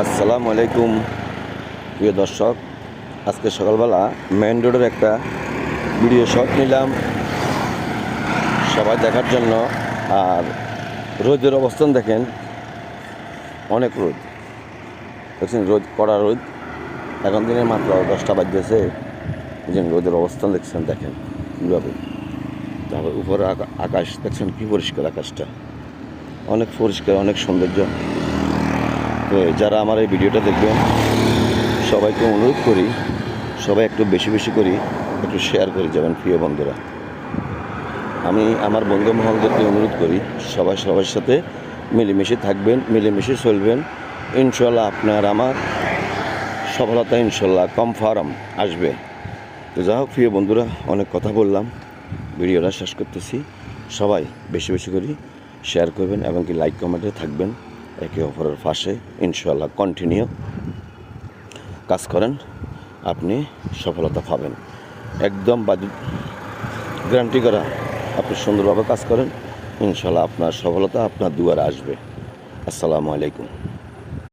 আসসালামু আলাইকুম প্রিয় দর্শক। আজকে সকালবেলা মেইন রোডের একটা ভিডিও শট নিলাম সবাই দেখার জন্য। আর রোদের অবস্থান দেখেন, অনেক রোদ দেখছেন, রোদ কড়া রোদ। এখন দিনের মাত্র 10টা বাজতেছে, যে রোদের অবস্থান দেখছেন, দেখেন কীভাবে। তারপর উপরে আকাশ দেখছেন কী পরিষ্কার, আকাশটা অনেক পরিষ্কার, অনেক সৌন্দর্য। তো যারা আমার এই ভিডিওটা দেখবেন সবাইকে অনুরোধ করি, সবাই একটু বেশি বেশি করি একটু শেয়ার করে যাবেন প্রিয় বন্ধুরা। আমি আমার বন্ধু মহলদেরকে অনুরোধ করি সবাই সবার সাথে মিলেমিশে থাকবেন, মিলেমিশে চলবেন। ইনশাল্লাহ আপনার আমার সফলতা ইনশাল্লাহ কনফার্ম আসবে। তো যাই হোক প্রিয় বন্ধুরা, অনেক কথা বললাম, ভিডিওটা শেষ করতেছি। সবাই বেশি বেশি করে শেয়ার করবেন এবং কি লাইক কমেন্টে থাকবেন একে অপরের পাশে। ইনশাল্লাহ কন্টিনিউ কাজ করেন, আপনি সফলতা পাবেন। একদম গ্যারান্টি করা, আপনি সুন্দরভাবে কাজ করেন, ইনশাল্লাহ আপনার সফলতা আপনার দুয়ারে আসবে। আসসালামু আলাইকুম।